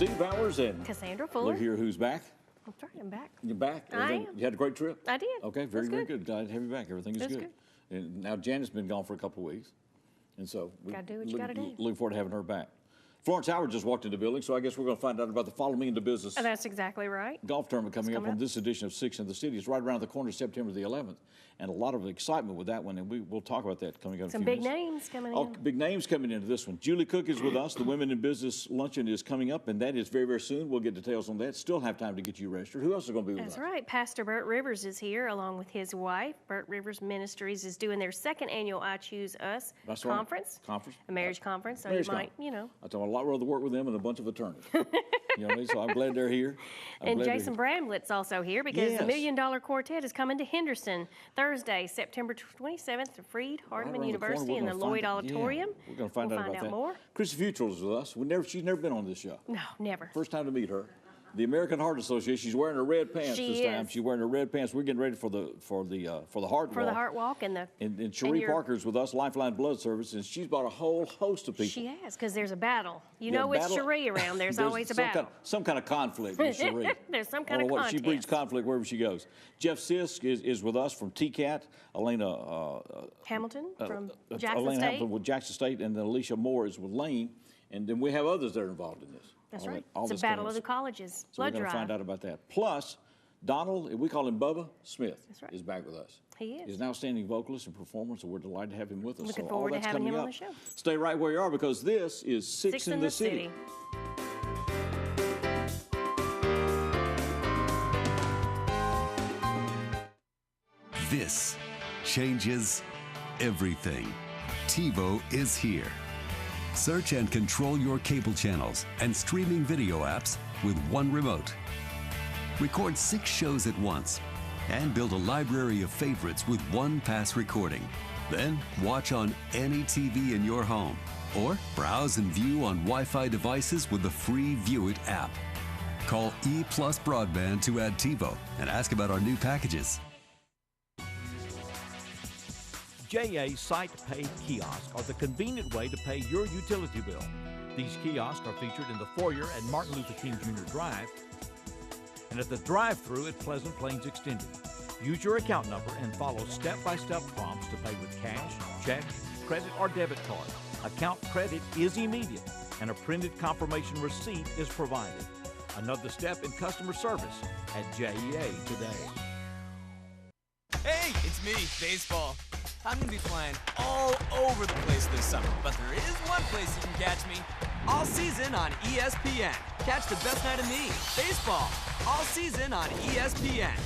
Steve Bowers and Cassandra Fuller. Look here, who's back? I'm sorry, I'm back. You're back? I am. You had a great trip? I did. Okay, very good. Glad to have you back. Everything is good. And now Janet's been gone for a couple of weeks. And so we gotta do what you gotta do. Looking forward to having her back. Florence Howard just walked into the building, so I guess we're going to find out about the Follow Me Into Business. That's exactly right. Golf tournament coming up on this edition of Six in the City. It's right around the corner, September the 11th, and a lot of excitement with that one, and we'll talk about that coming up in a few minutes. Some big names coming in. Oh, big names coming into this one. Julie Cook is with us. The Women in Business Luncheon is coming up, and that is very, very soon. We'll get details on that. Still have time to get you registered. Who else is going to be with us? That's right. Pastor Burt Rivers is here along with his wife. Burt Rivers Ministries is doing their second annual I Choose Us conference. A marriage conference. So you might, I told a lot rather work with them and a bunch of attorneys. You know what I mean? So I'm glad they're here. And Jason Bramlett's also here because the $1 Million Quartet is coming to Henderson Thursday, September 27th at Freed-Hardeman University in the Lloyd Auditorium. We're going to find out about that. More. Chrissy Futrell is with us. She's never been on this show. No, never. First time to meet her. The American Heart Association. She's wearing her red pants this time. She's wearing her red pants. We're getting ready for the heart walk. For the heart walk and Cherie Parker's with us, Lifeline Blood Service, and she's brought a whole host of people. She has, because there's a battle. You know, with Cherie around, there's always a battle. Some kind of conflict with Cherie. There's some kind of contest. She breeds conflict wherever she goes. Jeff Sisk is with us from TCAT. Elena Hamilton from Jackson Elena State. Hamilton with Jackson State, and then Alicia Moore is with Lane. And then we have others that are involved in this. That's right. It's a battle of the colleges. So we're going to find out about that. Plus, Donald, we call him Bubba Smith, is back with us. He is. He's an outstanding vocalist and performer, so we're delighted to have him with us. Looking forward to having him on the show. Stay right where you are because this is Six in the City. This changes everything. TiVo is here. Search and control your cable channels and streaming video apps with one remote. Record 6 shows at once and build a library of favorites with one pass recording. Then watch on any TV in your home or browse and view on Wi-Fi devices with the free View It app. Call E+ Broadband to add TiVo and ask about our new packages. JA Site Pay kiosks are the convenient way to pay your utility bill. These kiosks are featured in the foyer at Martin Luther King Jr. Drive and at the drive-thru at Pleasant Plains Extended. Use your account number and follow step-by-step prompts to pay with cash, check, credit, or debit card. Account credit is immediate and a printed confirmation receipt is provided. Another step in customer service at JEA today. Hey, it's me, baseball. I'm going to be playing all over the place this summer, but there is one place you can catch me all season on ESPN. Catch the best night of me, baseball, all season on ESPN.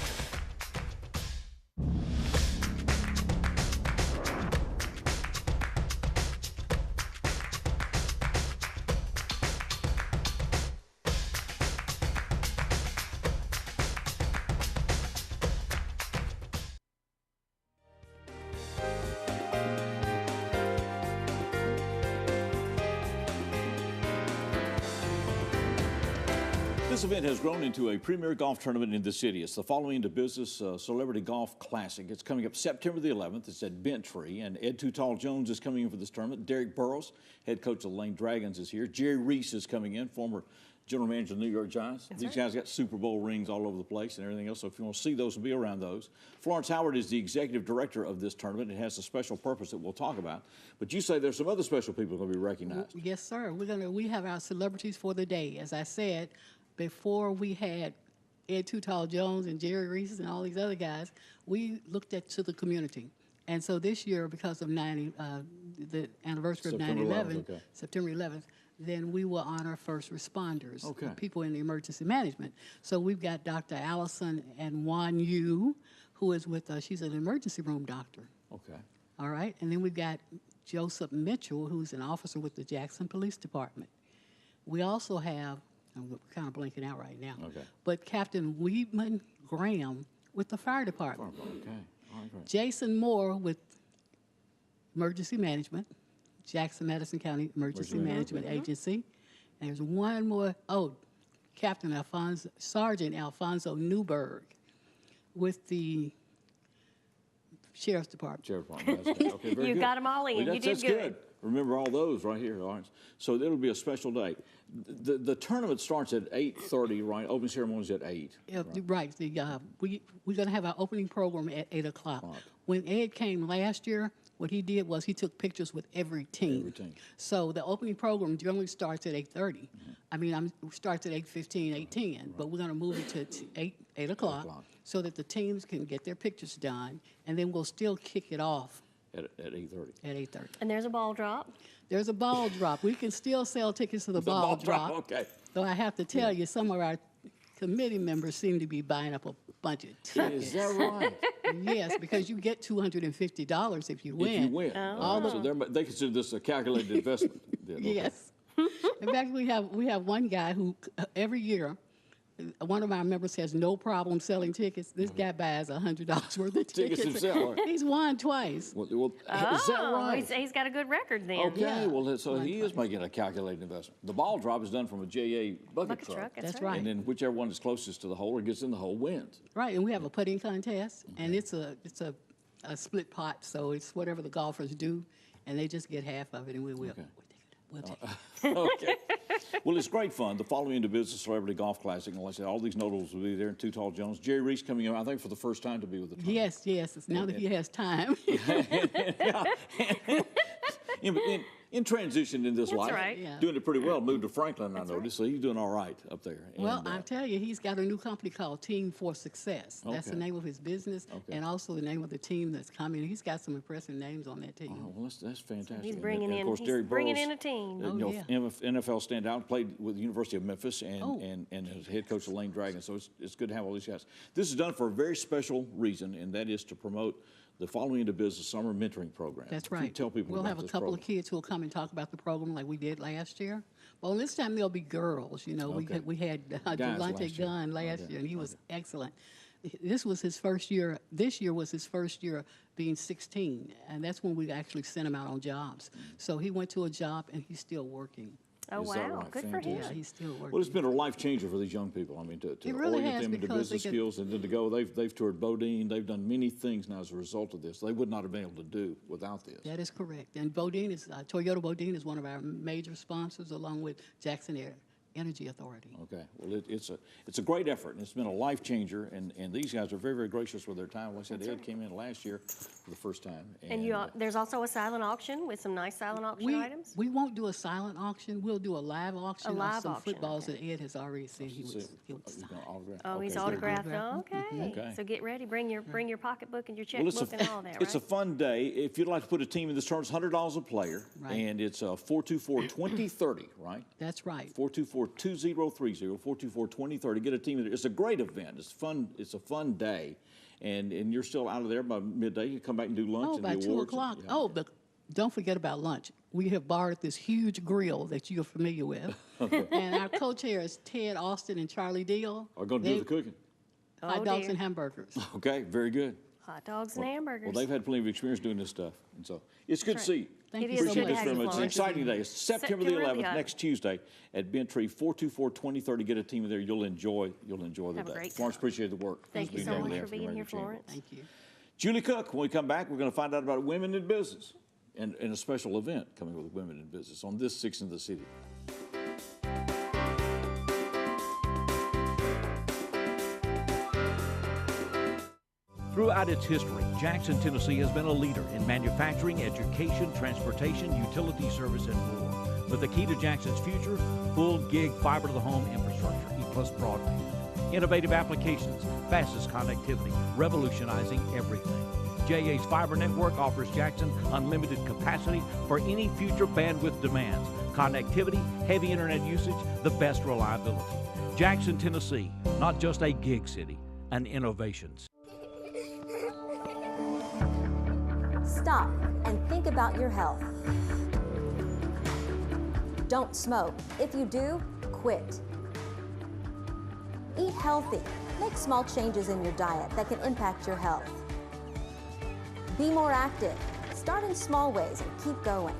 This event has grown into a premier golf tournament in the city. It's the Following Into Business Celebrity Golf Classic. It's coming up September the 11th. It's at Benttree, and Ed Too Tall Jones is coming in for this tournament. Derek Burrows, head coach of the Lane Dragons, is here. Jerry Reese is coming in, former general manager of the New York Giants. These guys got Super Bowl rings all over the place and everything else, so if you want to see those and be around those. Florence Howard is the executive director of this tournament. It has a special purpose that we'll talk about. But you say there's some other special people going to be recognized. Yes, sir. We have our celebrities for the day. As I said, before we had Ed Too Tall Jones and Jerry Reese and all these other guys, we looked to the community. And so this year, because of the anniversary of 9/11, September 11th, then we will honor first responders, people in the emergency management. So we've got Dr. Allison and Wan Yu, who is with us. She's an emergency room doctor. Okay. All right. And then we've got Joseph Mitchell, who's an officer with the Jackson Police Department. We also have, I'm kind of blanking out right now, but Captain Weedman Graham with the fire department. Jason Moore with emergency management, Jackson-Madison County Emergency Management Agency. And there's one more, Sergeant Alfonso Newberg with the Sheriff's Department. Sheriff's Department. Okay, very you good. got them all in. You did good. Remember all those right here, Lawrence. So it'll be a special day. The tournament starts at 8:30, right? Opening ceremony is at 8. Yeah, right. We're going to have our opening program at 8 o'clock. Right. When Ed came last year, what he did was he took pictures with every team. So the opening program generally starts at 8:30. I mean, starts at 8:15, 8:10, right. But we're going to move it to 8 o'clock so that the teams can get their pictures done, and then we'll still kick it off. At 8:30. At 8:30. And there's a ball drop. There's a ball drop. We can still sell tickets to the ball drop. Okay. Though I have to tell you, some of our committee members seem to be buying up a bunch of tickets. Is that right? Yes, because you get $250 if you win. If you win. So they consider this a calculated investment. Yes. In fact, we have one guy who every year, one of our members has no problem selling tickets. This guy buys $100 worth of tickets himself. He's won twice. Well, is that right? He's got a good record then. Okay, yeah. Well, so he is making a calculated investment. The ball drop is done from a JA bucket truck. That's right. And then whichever one is closest to the hole or gets in the hole wins. Right, and we have a putting contest, and it's a split pot, so it's whatever the golfers do, and they just get half of it, and we'll take it. Okay. Well, it's great fun. The Following Into Business Celebrity Golf Classic. And like I said, all these notables will be there, and Too Tall Jones. Jerry Reese coming in, I think, for the first time to be with the tournament. Yes. It's now that he has time. In transition in this life, right. Yeah. Doing it pretty well. Moved to Franklin, I noticed, so he's doing all right up there. Well, I tell you, he's got a new company called Team for Success. That's the name of his business, and also the name of the team that's coming. He's got some impressive names on that team. Oh, well, that's fantastic. So he's bringing and of course, Derek bringing Burrows, in a team. NFL standout, played with the University of Memphis and is head coach of Lane Dragons. So it's good to have all these guys. This is done for a very special reason, and that is to promote the Following Into Business Summer Mentoring Program. That's right. Tell people we'll about have a couple of kids who will come and talk about the program like we did last year. Well, this time there'll be girls. You know, we had Delonte Gunn last year, and he was excellent. This was his first year. This year was his first year being 16, and that's when we actually sent him out on jobs. So he went to a job, and he's still working. Oh, wow. Right? Good for him. Yeah, he's still working. Well, it's been a life changer for these young people. I mean, to really orient them into business skills and then to go. They've toured Bodine. They've done many things now as a result of this. They would not have been able to do without this. That is correct. And Bodine is, Toyota Bodine is one of our major sponsors along with Jackson Energy Authority. Okay. Well, it's a great effort, and it's been a life changer, and these guys are very, very gracious with their time. Like I said, Ed came in last year for the first time. And there's also a silent auction with some nice silent auction items? We won't do a silent auction. We'll do a live auction of some footballs that Ed has already said he would sign. Oh, he's autographed. Oh, okay. So get ready. Bring your pocketbook and your checkbook and all that, right? It's a fun day. If you'd like to put a team in this tournament, it's $100 a player, and it's 424-2030, right? That's right. 424-2030, 424-2030. Get a team in there. It's a great event. It's fun. It's a fun day, and you're still out of there by midday. You come back and do lunch and by the 2 awards. o'clock. But don't forget about lunch. We have borrowed this huge grill that you're familiar with, and our co-chairs Ted Austin and Charlie Deal are going to do the cooking. Hot dogs and hamburgers. Okay, very good. Hot dogs and hamburgers. Well, they've had plenty of experience doing this stuff, and so it's good to see you. Thank you. Appreciate this very much. It's an exciting day. It's September the 11th, next Tuesday at Bent Tree, 424-2030. Get a team in there. You'll enjoy the day. Florence, appreciate the work. Thank you so much for being here, Florence. Thank you. Julie Cook, when we come back, we're going to find out about women in business and a special event coming with women in business on this 6 in the City. Throughout its history, Jackson, Tennessee has been a leader in manufacturing, education, transportation, utility service, and more. But the key to Jackson's future, full gig fiber-to-the-home infrastructure, E-plus broadband. Innovative applications, fastest connectivity, revolutionizing everything. JA's fiber network offers Jackson unlimited capacity for any future bandwidth demands. Connectivity, heavy internet usage, the best reliability. Jackson, Tennessee, not just a gig city, an innovation. Stop and think about your health. Don't smoke. If you do, quit. Eat healthy. Make small changes in your diet that can impact your health. Be more active. Start in small ways and keep going.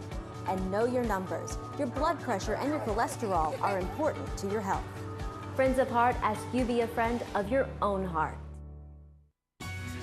And know your numbers. Your blood pressure and your cholesterol are important to your health. Friends of Heart ask you be a friend of your own heart.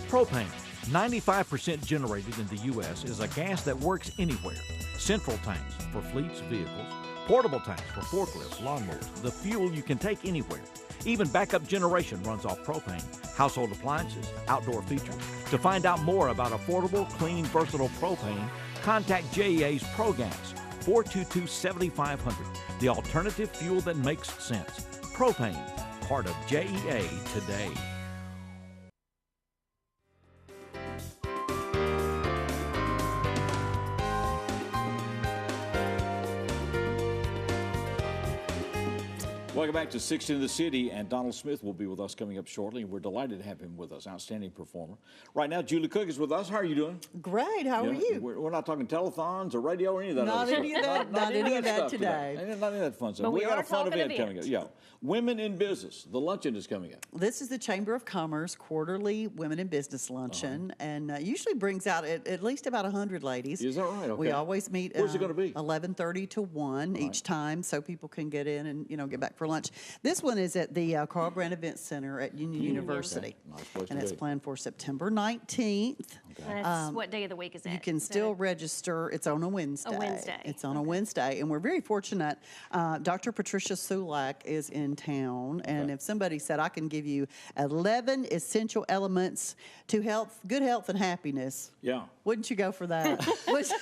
Propane, 95% generated in the U.S. is a gas that works anywhere. Central tanks for fleets, vehicles, portable tanks for forklifts, lawnmowers, the fuel you can take anywhere. Even backup generation runs off propane, household appliances, outdoor features. To find out more about affordable, clean, versatile propane, contact JEA's ProGas, 422-7500, the alternative fuel that makes sense. Propane, part of JEA today. Welcome back to 60 in the City, and Donald Smith will be with us coming up shortly, and we're delighted to have him with us. Outstanding performer. Right now, Julie Cook is with us. How are you doing? Great. How are you? We're not talking telethons or radio or any of that. Not any of that. Not any of that today. Not any of that fun stuff. But we got are a fun talking event coming up. Yeah, Women in Business. The luncheon is coming up. This is the Chamber of Commerce quarterly Women in Business luncheon, and usually brings out at least about 100 ladies. Is that right? Okay. We always meet. Where's it going to be? 11:30 to 1 each time, so people can get in and get back for lunch. This one is at the Carl Brand Event Center at Union University, Nice place and to it's be. planned for September 19th. And that's what day of the week is that? You can Is that still register. It's on a Wednesday. A Wednesday. It's on a Wednesday. And we're very fortunate. Dr. Patricia Sulak is in town. And if somebody said, I can give you 11 essential elements to good health and happiness. Yeah. Wouldn't you go for that? Wouldn't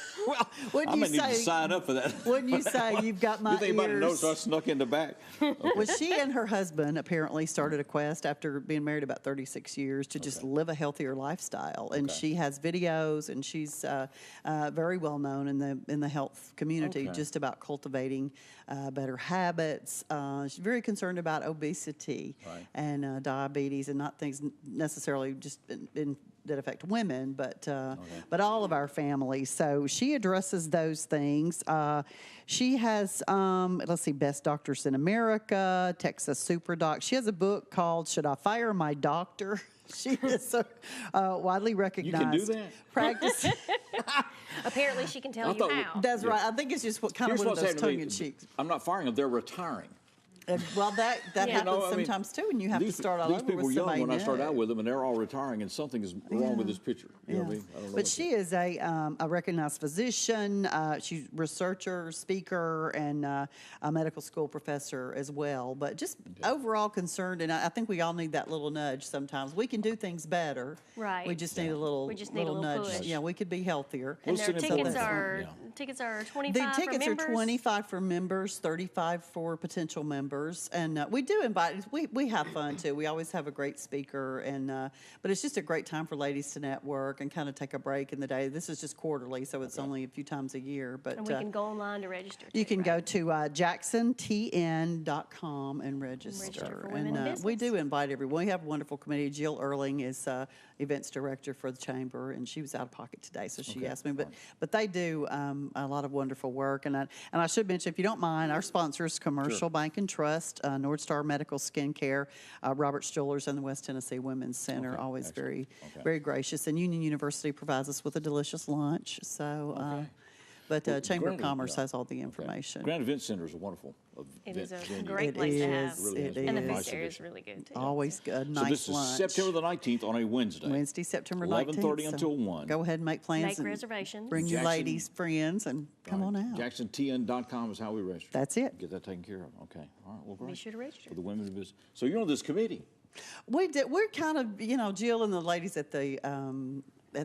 I you may need to say, sign up for that. wouldn't you say, you've got my You think about it knows I ears? snuck in the back? Okay. Well, she and her husband apparently started a quest after being married about 36 years to just live a healthier lifestyle. And she has videos, and she's very well known in the health community, just about cultivating better habits. She's very concerned about obesity and diabetes, and not things necessarily just that affect women, but all of our families. So she addresses those things. She has, let's see, Best Doctors in America, Texas Super Doc. She has a book called Should I Fire My Doctor? She is so widely recognized. You can do that? Practice. Apparently, she can tell you how. That's right. I think it's just kind of Here's one of what's those happening to me. tongue-in-cheek. I'm not firing them. They're retiring. Well, that happens I mean, sometimes too, and you have to start all these over people with were young somebody when I started out new. with them, and they're all retiring, and something is wrong with this picture. You know what I mean? I don't know But she is a recognized physician. She's a researcher, speaker, and a medical school professor as well. But just overall concerned, and I think we all need that little nudge sometimes. We can do things better. Right. We just need a little, We just need a little nudge. push. Yeah, we could be healthier. And their Listen and tickets are $25 The tickets for members. are $25 for members, $35 for potential members, and we do invite. We have fun too. We always have a great speaker, and but it's just a great time for ladies to network and kind of take a break in the day. This is just quarterly, so it's only a few times a year. But And we can go online to register. you too, can right? go to jacksontn.com and register. Register for Women in We Business. do invite everyone. We have a wonderful committee. Jill Erling is events director for the chamber, and she was out of pocket today, so she asked me. But they do a lot of wonderful work. And I should mention, if you don't mind, our sponsors: Commercial Bank and Trust, Northstar Medical Skincare, Robert Stuhlers, and the West Tennessee Women's Center. Always very gracious. And Union University provides us with a delicious lunch. So. But Chamber of Commerce has all the information. Grand Event Center is a wonderful It event is a venue. great place to have. Really is. And the Nice food there is addition. really good too. Always good, So nice this is lunch. September the 19th on a Wednesday. Wednesday, September 19th. 11:30 so until 1. Go ahead and make plans. Make and reservations. Bring your Jackson- ladies, friends, and come on out. JacksonTN.com is how we register. That's it. Get that taken care of. Okay. All right. Well, great. Be sure to register. For the women in business. So you're on this committee. We're kind of, Jill and the ladies at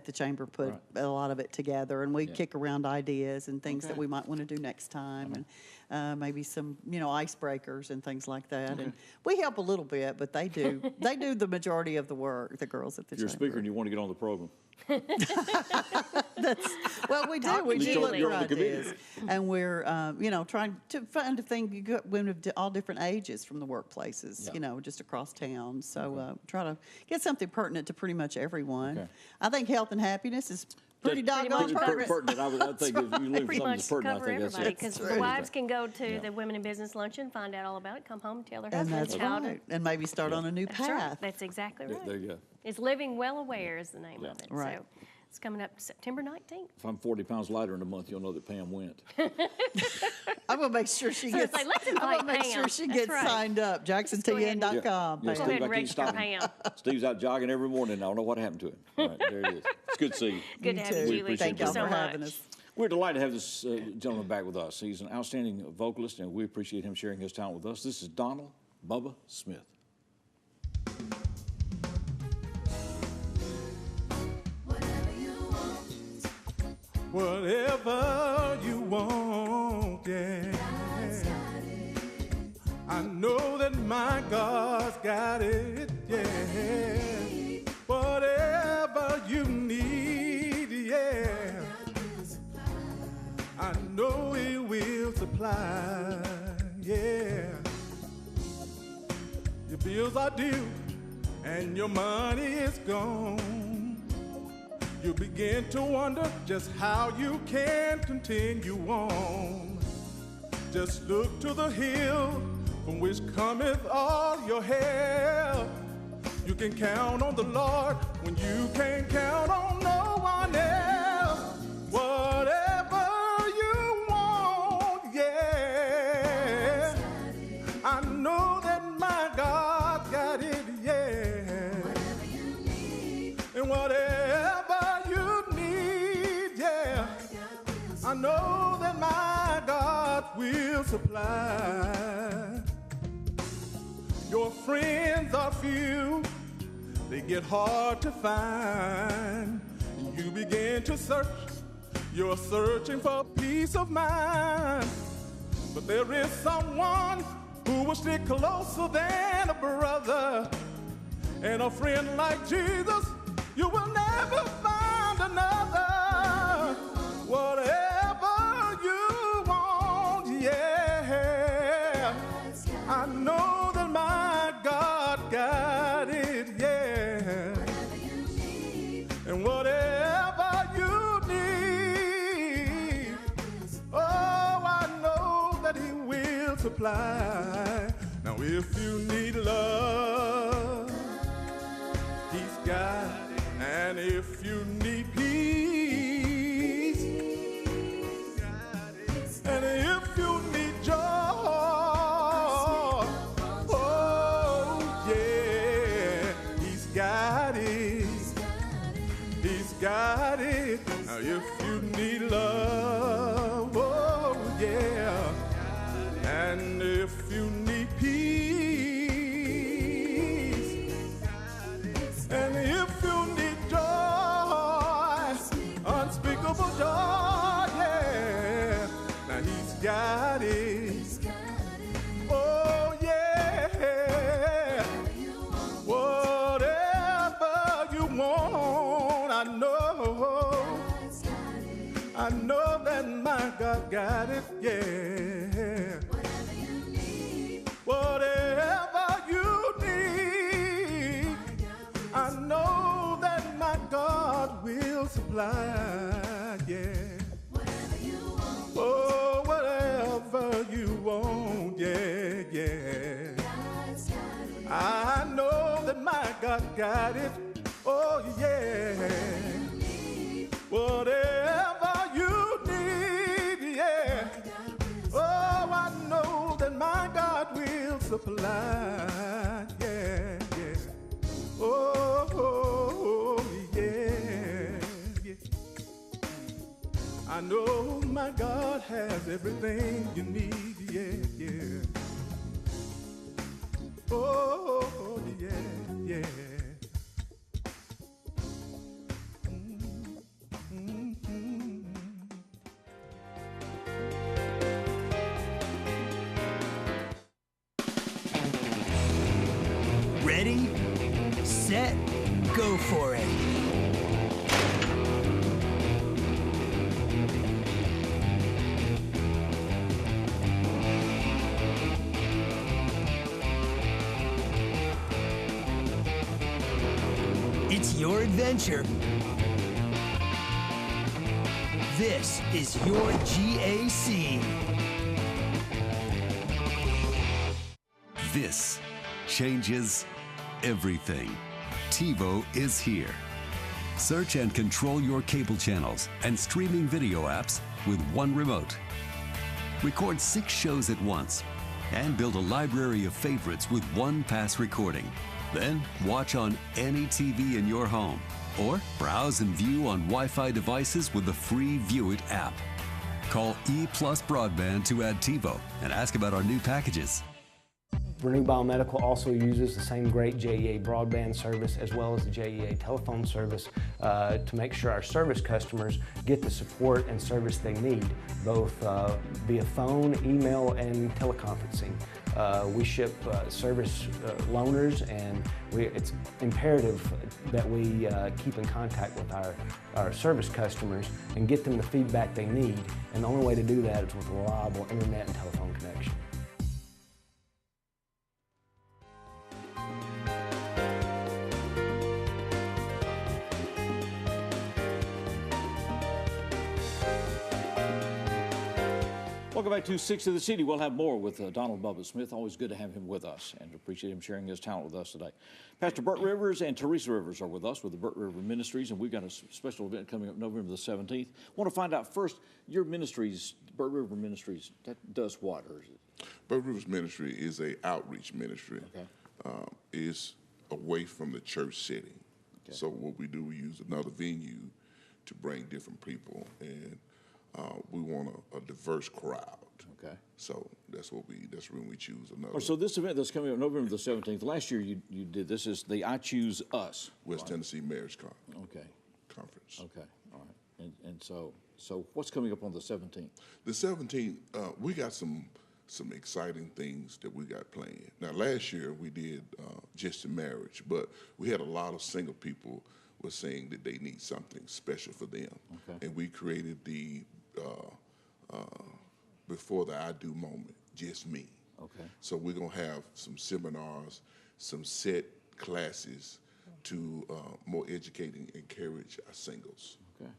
the chamber put a lot of it together, and we kick around ideas and things that we might want to do next time, and maybe some icebreakers and things like that. And we help a little bit, but they do the majority of the work. The girls at the You're a chamber. speaker and you want to get on the program. Well, we do. We to do look Julie. for You're on the committee. ideas, and we're trying to find a thing. You got women of all different ages from the workplaces, just across town. So try to get something pertinent to pretty much everyone. Okay. I think health and happiness is pretty Pretty doggone much pertinent. Pertinent. I think if you live Pretty something much that's pertinent, I cover think that's everybody it. because That's the right. wives can go to the Women in Business luncheon, find out all about it, come home, tell their And husbands that's how right. And maybe start on a new to. That's right. path. That's exactly right. There you go. It's living well aware is the name of it. Right. It's coming up September 19th. If I'm 40 pounds lighter in a month, you'll know that Pam went. I'm gonna make sure she gets. Like, let's I'm invite gonna make Pam. sure she That's gets right. signed up. JacksonTN.com. Yeah, Go ahead and register Pam. Steve's out jogging every morning. I don't know what happened to him. All right, there it is. It's good to see you. Good to have you, too. Julie. Thank y'all you so for much. having us. We're delighted to have this gentleman back with us. He's an outstanding vocalist, and we appreciate him sharing his talent with us. This is Donald Bubba Smith. Whatever you want, yeah. I know that my God's got it, yeah. Whatever you need, yeah. I know He will supply, yeah. Your bills are due and your money is gone. You begin to wonder just how you can continue on. Just look to the hill from which cometh all your help. You can count on the Lord when you can't count on no one else. Whatever you want, yeah. I know that my God got it, yeah. Whatever you need. And whatever you need, yeah. I know that my God will supply. Your friends are few, they get hard to find. You begin to search, you're searching for peace of mind. But there is someone who will stick closer than a brother. And a friend like Jesus, you will never find another. Whatever you want, yeah. I know that my God got it, yeah. And whatever you need, oh, I know that He will supply. Now if you need love, He's got it. And if you need peace, and if you need joy, oh yeah, He's got it. He's got it. Now if you need love, oh yeah, and if you need peace, and if you need joy, unspeakable joy, yeah. Now He's got it. Oh yeah. Whatever you want, I know that my God got it, yeah. Whatever you need, I know that my God will supply, yeah. Oh, whatever you want, yeah, yeah. I know that my God got it, oh, yeah. Whatever you need, yeah. Oh, I know that my God will supply, yeah, yeah. Oh, oh, oh, yeah, yeah. I know my God has everything you need, yeah, yeah. Oh, oh yeah, yeah. Ready, set, go for it. It's your adventure. This is your GAC. This changes everything. TiVo is here. Search and control your cable channels and streaming video apps with one remote. Record 6 shows at once and build a library of favorites with one pass recording. Then watch on any TV in your home or browse and view on Wi-Fi devices with the free View It app. Call E+ Broadband to add TiVo and ask about our new packages. Renew Biomedical also uses the same great JEA broadband service as well as the JEA telephone service to make sure our service customers get the support and service they need, both via phone, email, and teleconferencing. We ship service loaners, and it's imperative that we keep in contact with our service customers and get them the feedback they need. And the only way to do that is with a reliable internet and telephone connection. Welcome back to 6 to the City. We'll have more with Donald Bubba Smith. Always good to have him with us and appreciate him sharing his talent with us today. Pastor Burt Rivers and Teresa Rivers are with us with the Burt River Ministries, and we've got a special event coming up November the 17th. I want to find out first, your ministries, Burt River Ministries, that does what? Or is it? Burt Rivers Ministry is an outreach ministry. Okay. Is away from the church setting. Okay. So what we do, we use another venue to bring different people, and we want a diverse crowd. Okay. So that's when we choose another. So this event that's coming up November the 17th, last year you did, this is the I Choose Us. West Tennessee Marriage Conference. Okay, all right. And so what's coming up on the 17th? The 17th, we got some exciting things that we got planned. Now last year we did just a marriage, but we had a lot of single people were saying that they need something special for them. Okay. And we created the before the I Do moment, just me. Okay. So we're gonna have some seminars, some set classes to more educate and encourage our singles. Okay.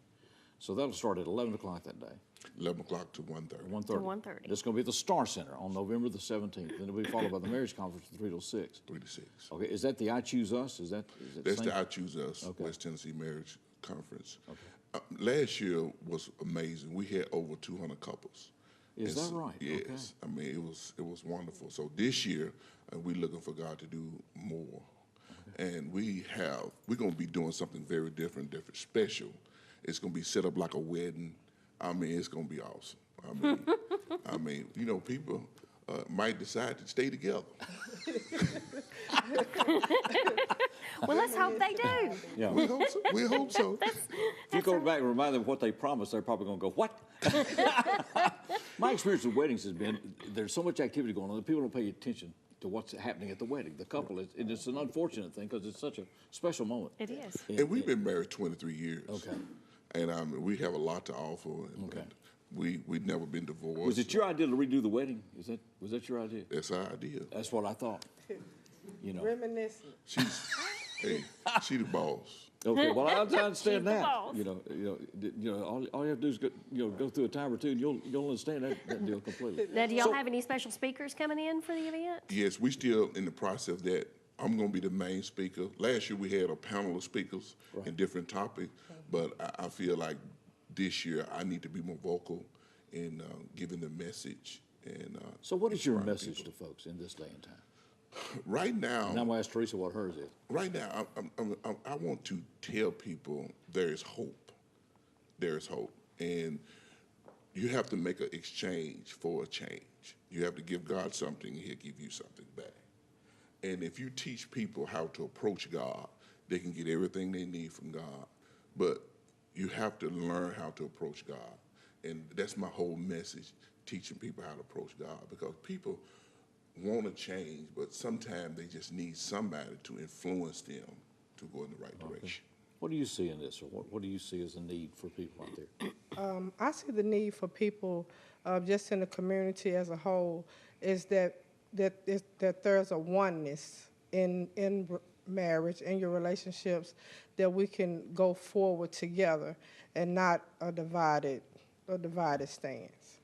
So that'll start at 11 o'clock that day. 11 o'clock to 1:30. 1:30. It's going to be at the Star Center on November the 17th. Then it'll be followed by the marriage conference from 3 to 6. 3 to 6. Okay. Is that the I Choose Us? That's the I Choose Us, West Tennessee Marriage Conference. Okay. Last year was amazing. We had over 200 couples. Is that right? Yes. Okay. I mean, it was wonderful. So this year, we're looking for God to do more. Okay. And we're going to be doing something very different, special. It's going to be set up like a wedding. I mean, it's going to be awesome. I mean, you know, people might decide to stay together. Well, let's hope they do. Yeah. We hope so. If you go back and remind them of what they promised, they're probably going to go, what? My experience with weddings has been there's so much activity going on that people don't pay attention to what's happening at the wedding. The couple, it's an unfortunate thing because it's such a special moment. It is. And we've been married 23 years. Okay. And we have a lot to offer. And we've never been divorced. Was it your idea to redo the wedding? Was that your idea? That's our idea. That's what I thought. You know. Reminiscent. She the boss. Okay, well I understand that. You know, all you have to do is go through a time or two, and you'll understand that deal completely. Now, do y'all have any special speakers coming in for the event? Yes, we still in the process of that. I'm going to be the main speaker. Last year we had a panel of speakers in different topics, but I feel like this year I need to be more vocal in giving the message. And so, what is your message to folks in this day and time? Right now, and I'm going to ask Teresa what hers is. Right now, I want to tell people there is hope. There is hope. And you have to make an exchange for a change. You have to give God something, and He'll give you something back. And if you teach people how to approach God, they can get everything they need from God. But you have to learn how to approach God. And that's my whole message, teaching people how to approach God. Because people want to change, but sometimes they just need somebody to influence them to go in the right direction. What do you see in this, or what do you see as a need for people out there? I see the need for people, just in the community as a whole, is that there's a oneness in marriage, in your relationships, that we can go forward together and not a divided stance.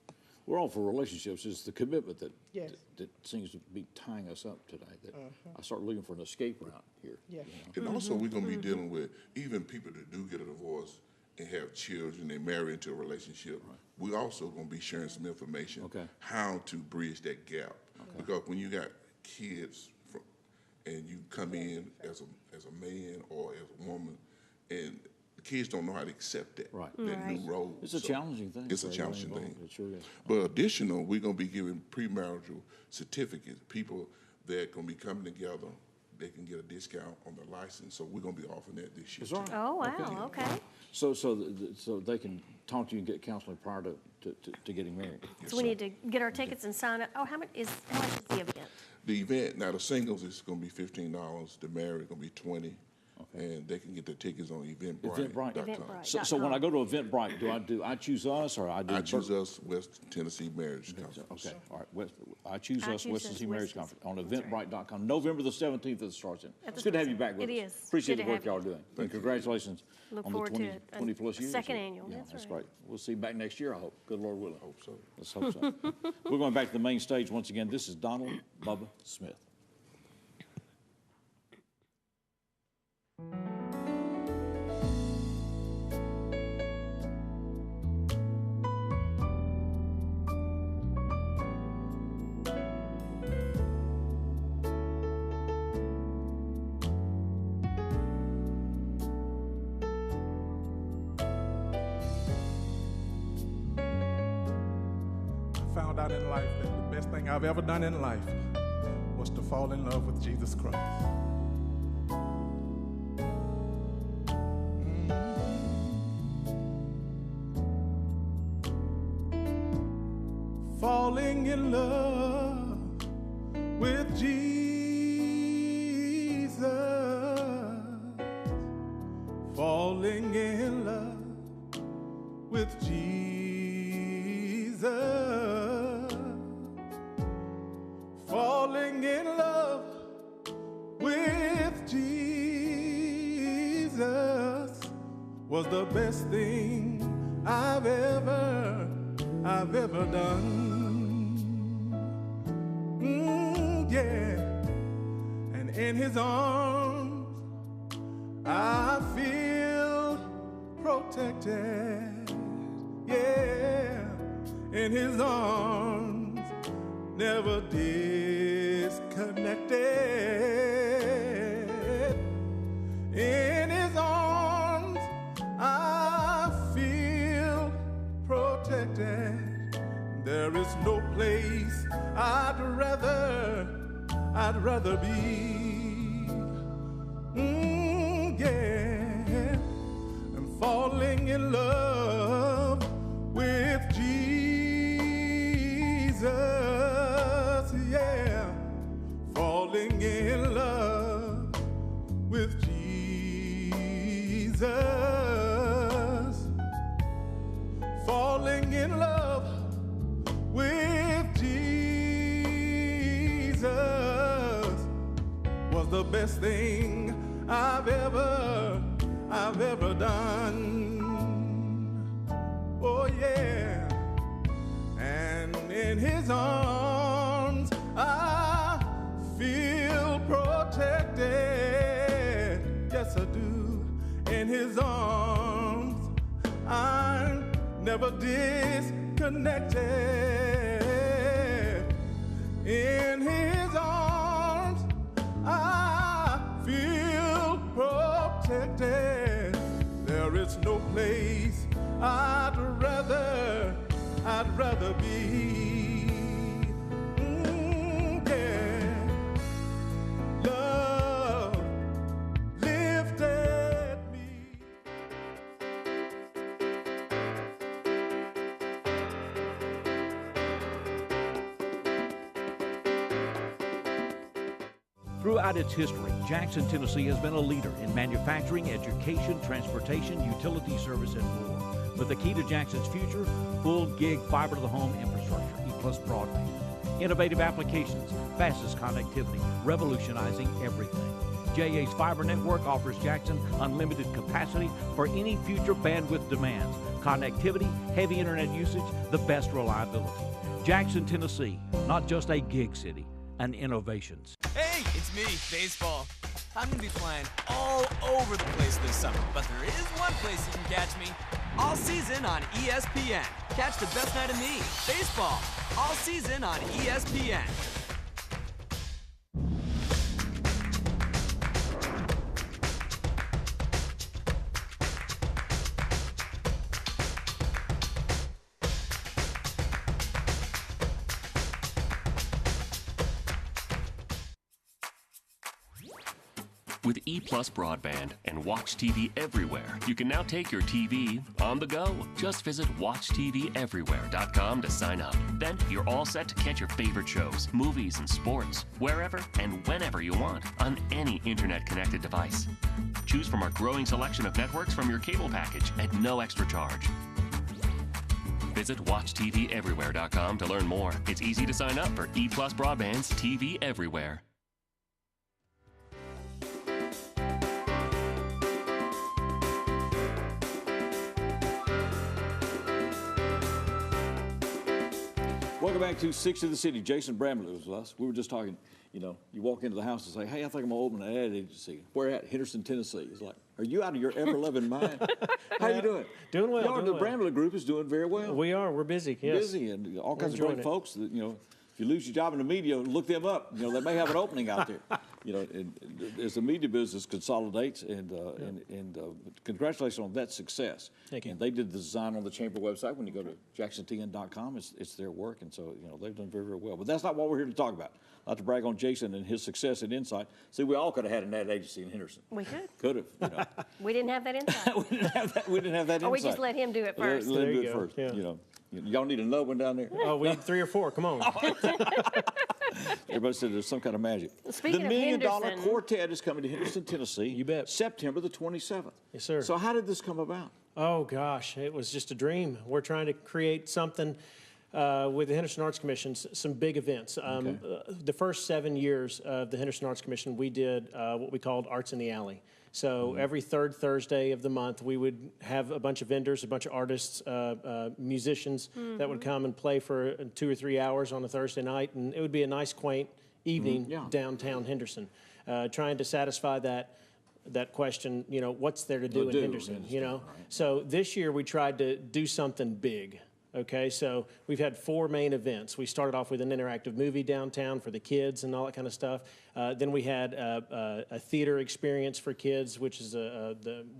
We're all for relationships. It's the commitment that Yes. that seems to be tying us up today. That I start looking for an escape route here. Yeah. And also, we're going to be dealing with even people that do get a divorce and have children, they marry into a relationship. Right. We're also going to be sharing some information how to bridge that gap. Because when you got kids and you come in as a man or as a woman, and the kids don't know how to accept that, that new role. It's a challenging thing. It's a challenging thing. It sure is. But additional, we're going to be giving premarital certificates. People that are going to be coming together, they can get a discount on the license. So we're going to be offering that this year. Right. Oh, wow, okay. So they can talk to you and get counseling prior to getting married. So we need to get our tickets and sign up. Oh, how much is the event? The event, now the singles is going to be $15. The married going to be $20. And they can get their tickets on Eventbrite.com. So when I go to Eventbrite, do I choose us or I do? I choose us West Tennessee Marriage Conference. Okay, all right. I choose us West Tennessee Marriage Conference on Eventbrite.com. November the 17th it starts in. It's good to have you back with us. It is. Appreciate the work y'all are doing. And congratulations on the 20 plus years. Second annual. Yeah, that's great. We'll see you back next year, I hope. Good Lord willing. I hope so. Let's hope so. We're going back to the main stage once again. This is Donald Bubba Smith. Found out in life that the best thing I've ever done in life was to fall in love with Jesus Christ. Falling in love with Jesus. Falling in love with Jesus. Falling in love with Jesus was the best thing I've ever done. Yeah, and in His arms I feel protected. Yeah, in His arms, never disconnected. In His arms, I feel protected. There is no place I'd rather be. Yeah, I'm falling in love with Jesus. Yeah, falling in love with Jesus. Falling in love with Jesus was the best thing I've ever done. Oh yeah, and in His arms I feel protected. Yes, I do. In His arms I'm never disconnected. In His arms I feel protected. There is no place I'd rather be. Yeah, love lifted me. Throughout its history, Jackson, Tennessee has been a leader in manufacturing, education, transportation, utility service, and more. But the key to Jackson's future, full gig fiber-to-the-home infrastructure, E-Plus broadband. Innovative applications, fastest connectivity, revolutionizing everything. JA's fiber network offers Jackson unlimited capacity for any future bandwidth demands. Connectivity, heavy internet usage, the best reliability. Jackson, Tennessee, not just a gig city, an innovations. Hey, it's me, baseball. I'm going to be flying all over the place this summer, but there is one place you can catch me all season on ESPN. Catch the best night of me, baseball, all season on ESPN. With E+ broadband and Watch TV Everywhere, you can now take your TV on the go. Just visit WatchTVEverywhere.com to sign up. Then you're all set to catch your favorite shows, movies, and sports wherever and whenever you want on any internet-connected device. Choose from our growing selection of networks from your cable package at no extra charge. Visit WatchTVEverywhere.com to learn more. It's easy to sign up for E+ broadband's TV Everywhere. Welcome back to 6 of the City. Jason Bramlett was with us. We were just talking, you walk into the house and say, hey, I think I'm going to open an ad agency. Where at? Henderson, Tennessee. It's like, are you out of your ever-loving mind? How you doing? Doing well. The Bramlett Group is doing very well. We are. We're busy, yes. Busy, and all kinds of great folks that, if you lose your job in the media, look them up. They may have an opening out there. And as the media business consolidates, and congratulations on that success. Thank you. And they did the design on the chamber website. When you go to jacksontn.com, it's their work, and so they've done very, very well. But that's not what we're here to talk about. Not to brag on Jason and his success and insight. See, we all could have had an ad agency in Henderson. We could. Could have. We didn't have that insight. we didn't have that insight. Or we just let him do it first. Let him do it first. Yeah. Y'all need another one down there? Oh, we need 3 or 4. Come on. Everybody said there's some kind of magic. Speaking the of $1 Million Henderson, Quartet is coming to Henderson, Tennessee. You bet. September the 27th. Yes, sir. So how did this come about? Oh, gosh, it was just a dream. We're trying to create something with the Henderson Arts Commission, some big events. The first 7 years of the Henderson Arts Commission, we did what we called Arts in the Alley. So every third Thursday of the month, we would have a bunch of vendors, a bunch of artists, musicians that would come and play for 2 or 3 hours on a Thursday night. And it would be a nice, quaint evening downtown Henderson, trying to satisfy that question, what's there to do in Henderson, Right. So this year we tried to do something big. Okay, so we've had 4 main events. We started off with an interactive movie downtown for the kids and all that kind of stuff. Then we had a theater experience for kids, which is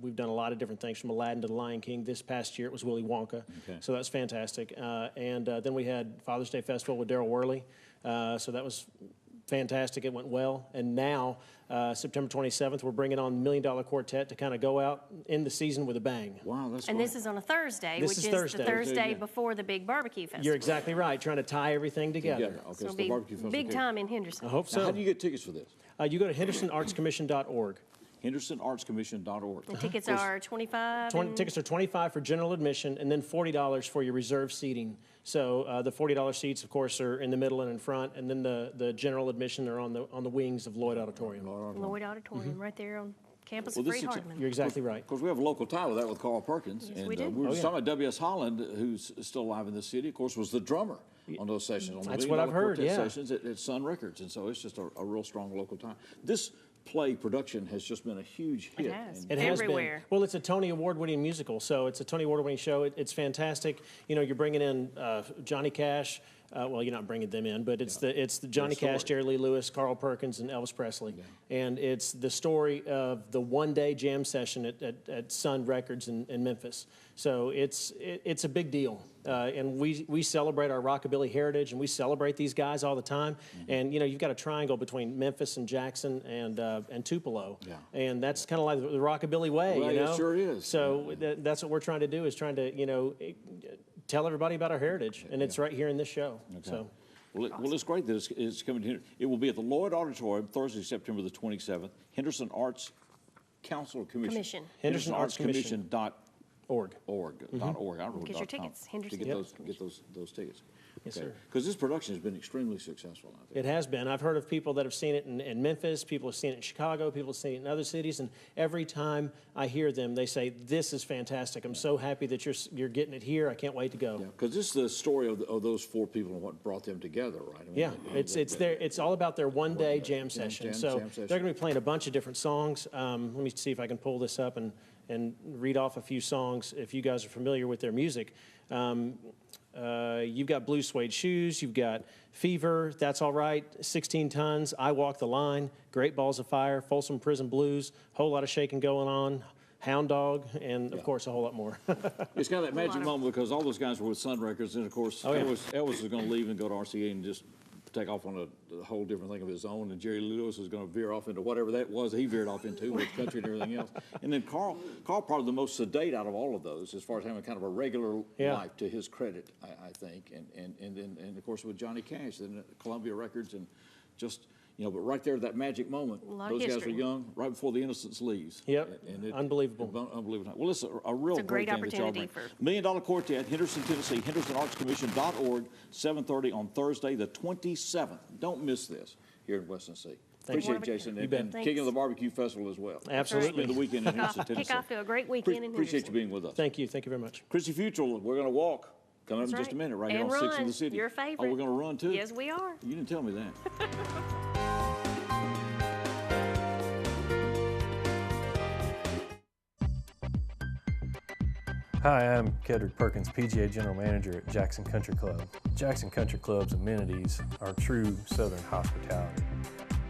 we've done a lot of different things from Aladdin to The Lion King. This past year it was Willy Wonka, so that's fantastic. And then we had Father's Day Festival with Daryl Worley, so that was fantastic. It went well. And now, September 27th, we're bringing on $1 Million Quartet to kind of go out in the season with a bang. Wow, that's And great. this is on a Thursday, This which is is Thursday. the Thursday before the big barbecue festival. You're exactly right, trying to tie everything together. Okay, So so it'll the be barbecue festival. big time in Henderson. I hope so. Now, how do you get tickets for this? You go to hendersonartscommission.org. HendersonArtsCommission.org. The tickets are $25. Tickets are $25 for general admission, and then $40 for your reserved seating. So the $40 seats, of course, are in the middle and in front, and then the general admission are on the wings of Lloyd Auditorium. Lloyd Auditorium, right there on campus Well, of this is Freed-Hardeman. You're exactly right. Of course, we have a local tie with that with Carl Perkins. Yes, and we do. we were just talking about W.S. Holland, who's still alive in the city, of course, was the drummer on those sessions. On the That's $1 what Million I've heard, Quartet yeah. Sessions at Sun Records. And so it's just a real strong local tie. This play production has just been a huge hit. It has. It has Everywhere. been. Well, it's a Tony Award-winning musical, so it's a Tony Award-winning show. It's fantastic. You're bringing in Johnny Cash. Well, you're not bringing them in, but it's the Johnny Cash, Jerry Lee Lewis, Carl Perkins, and Elvis Presley. Yeah. And it's the story of the one-day jam session at Sun Records in Memphis. So it's a big deal. And we celebrate our rockabilly heritage, and we celebrate these guys all the time. Mm-hmm. And you've got a triangle between Memphis and Jackson and Tupelo, and that's kind of like the rockabilly way. Well, it sure is. So that's what we're trying to do, is trying to tell everybody about our heritage, and it's right here in this show. Okay. So. Well, it's great that it's coming here. It will be at the Lloyd Auditorium Thursday, September the 27th. Henderson Arts Council Commission. HendersonArtsCommission.org. .org. I don't know Get your tickets. Henderson. To get those tickets. Yes, sir. Because this production has been extremely successful, I think. It has been. I've heard of people that have seen it in Memphis, people have seen it in Chicago, people have seen it in other cities, and every time I hear them, they say, this is fantastic. I'm so happy that you're getting it here. I can't wait to go. Yeah, because this is the story of those 4 people and what brought them together, right? I mean, it's all about their one-day jam session. So they're going to be playing a bunch of different songs. Let me see if I can pull this up and read off a few songs if you guys are familiar with their music. You've got Blue Suede Shoes, you've got Fever, That's All Right, 16 Tons, I Walk the Line, Great Balls of Fire, Folsom Prison Blues, Whole Lot of Shaking Going On, Hound Dog, and of course a whole lot more. It's got that magic moment because all those guys were with Sun Records, and of course Elvis was going to leave and go to RCA and just take off on a whole different thing of his own, and Jerry Lee Lewis was going to veer off into whatever that was he veered off into with country and everything else. And then Carl probably the most sedate out of all of those as far as having kind of a regular life to his credit, I think. And of course with Johnny Cash, then at Columbia Records, and just, you know, but right there, that magic moment, those guys were young, right before the Innocence leaves. Yep, unbelievable. Unbelievable. Well, it's a real great opportunity for $1 Million Quartet, Henderson, Tennessee, HendersonArtsCommission.org, 7:30 on Thursday, the 27th. Don't miss this here in West Tennessee. Appreciate it, Jason, and King of the Barbecue Festival as well. Absolutely. Spend the weekend in Henderson, Tennessee. Kick off to a great weekend in Henderson. Appreciate you being with us. Thank you very much. Chrissy Futrell, we're going to walk. Coming up in just a minute, right here on 6 in the City. Your favorite. Oh, we're going to run too? Yes, we are. You didn't tell me that. Hi, I'm Kedrick Perkins, PGA General Manager at Jackson Country Club. Jackson Country Club's amenities are true Southern hospitality.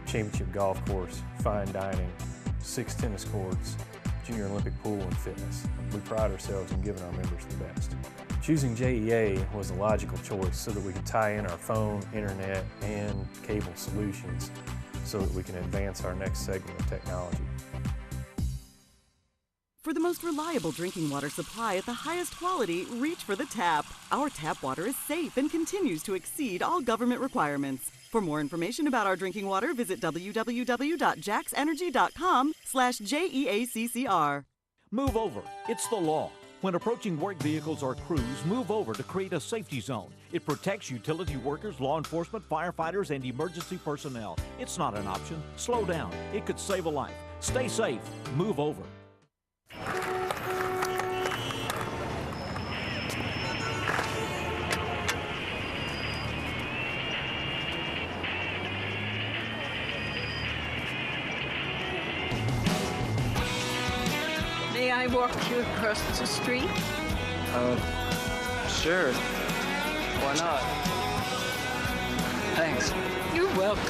Championship golf course, fine dining, 6 tennis courts, junior Olympic pool and fitness. We pride ourselves in giving our members the best. Choosing JEA was a logical choice so that we could tie in our phone, internet, and cable solutions so that we can advance our next segment of technology. For the most reliable drinking water supply at the highest quality, reach for the tap. Our tap water is safe and continues to exceed all government requirements. For more information about our drinking water, visit www.jaxenergy.com/JEACCR. Move over. It's the law. When approaching work vehicles or crews, move over to create a safety zone. It protects utility workers, law enforcement, firefighters, and emergency personnel. It's not an option. Slow down. It could save a life. Stay safe. Move over. May I walk you across the street? Sure. Why not? Thanks. You're welcome.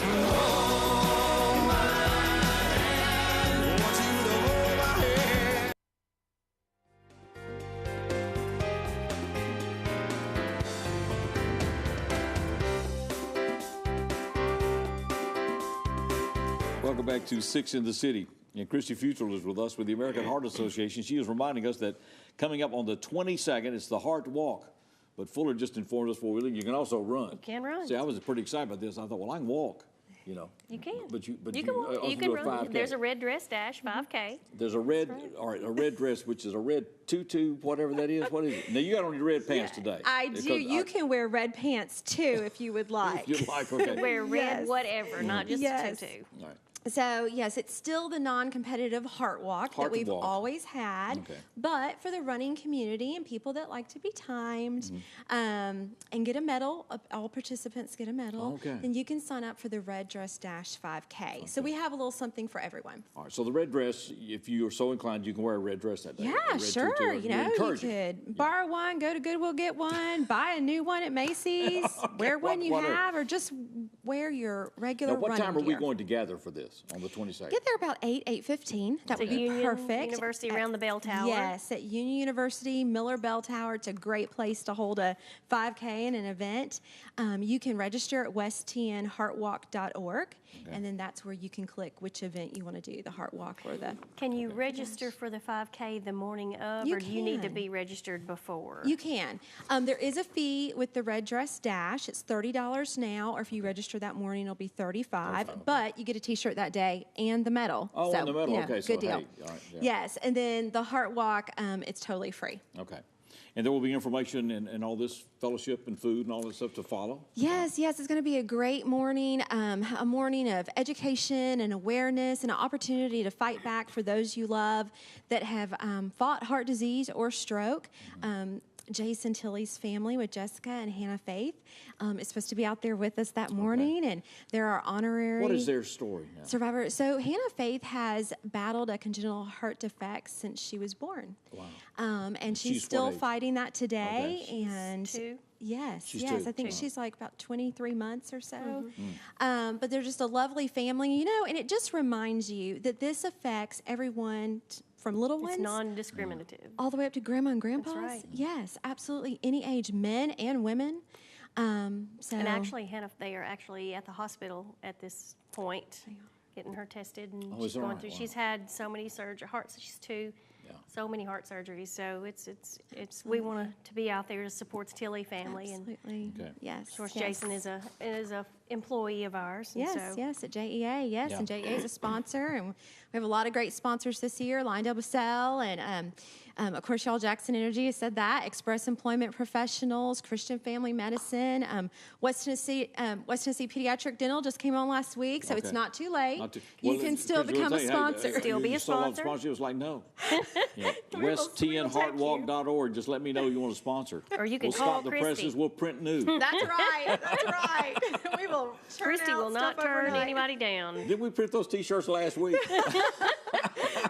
Welcome back to 6 in the City. And Christy Futrell is with us with the American Heart Association. She is reminding us that coming up on the 22nd, it's the Heart Walk. But Fuller just informed us before we leave, you can also run. You can run. See, I was pretty excited about this. I thought, well, I can walk, you know. You can. But you can walk. You can run. There's a red dress dash, 5K. There's a red, all right, a red dress, which is a red tutu, whatever that is. What is it? Now, you got on your red pants today. I do. You can wear red pants, too, if you would like. If you'd like, okay. Wear red whatever, not just a tutu. All right. So, yes, it's still the non-competitive Heart Walk that we've always had, but for the running community and people that like to be timed and get a medal, all participants get a medal, then you can sign up for the Red Dress Dash 5K. So we have a little something for everyone. All right, so the red dress, if you are so inclined, you can wear a red dress that day. Yeah, sure. You know, you could borrow one, go to Goodwill, get one, buy a new one at Macy's, wear one you have, or just wear your regular running gear. What time are we going to gather for this? On the 22nd. Get there about 8:15. That would be perfect. University around the bell tower. Yes, at Union University, Miller Bell Tower. It's a great place to hold a 5K and an event. You can register at westtnheartwalk.org, and then that's where you can click which event you want to do, the Heart Walk or the... Can you register for the 5K the morning of, or do you need to be registered before? You can. There is a fee with the Red Dress Dash. It's $30 now, or if you register that morning, it'll be $35. But you get a T-shirt that day and the medal. Oh, and the medal. Okay, good deal. Hey, all right, Yes, and then the Heart Walk, it's totally free. Okay. And there will be information and all this fellowship and food and all this stuff to follow? Yes, it's going to be a great morning, a morning of education and awareness and an opportunity to fight back for those you love that have fought heart disease or stroke. Jason Tilley's family with Jessica and Hannah Faith is supposed to be out there with us that morning, and there are honorary. What is their story now? Survivor. So Hannah Faith has battled a congenital heart defect since she was born. Wow. And she's still fighting that today. Okay. And two. Yes, She's yes. two. I think she's like about 23 months or so. Mm-hmm. But they're just a lovely family, and it just reminds you that this affects everyone from little ones. It's non-discriminative. All the way up to grandma and grandpas. That's right. Yes, absolutely. Any age, men and women. And actually, Hannah, they are actually at the hospital at this point, getting her tested, and she's going through. Wow. She's had so many hearts. She's two. So many heart surgeries, so it's we want to be out there to support the Tilley family. Absolutely. And Yes. of course, Jason is a employee of ours. Yes, at JEA. Yes, and JEA is a sponsor, and we have a lot of great sponsors this year. LyondellBasell, and of course, y'all, Jackson Energy has said that. Express Employment Professionals, Christian Family Medicine, West Tennessee Pediatric Dental just came on last week, so it's not too late. You can still become a sponsor. Still be a sponsor. It was like no. WestTNHeartWalk.org. Just let me know you want to sponsor. Or you can we'll call stop the Christy. presses. We'll print new. That's right. That's right. We will. Christy will not turn anybody down. Didn't we print those T-shirts last week?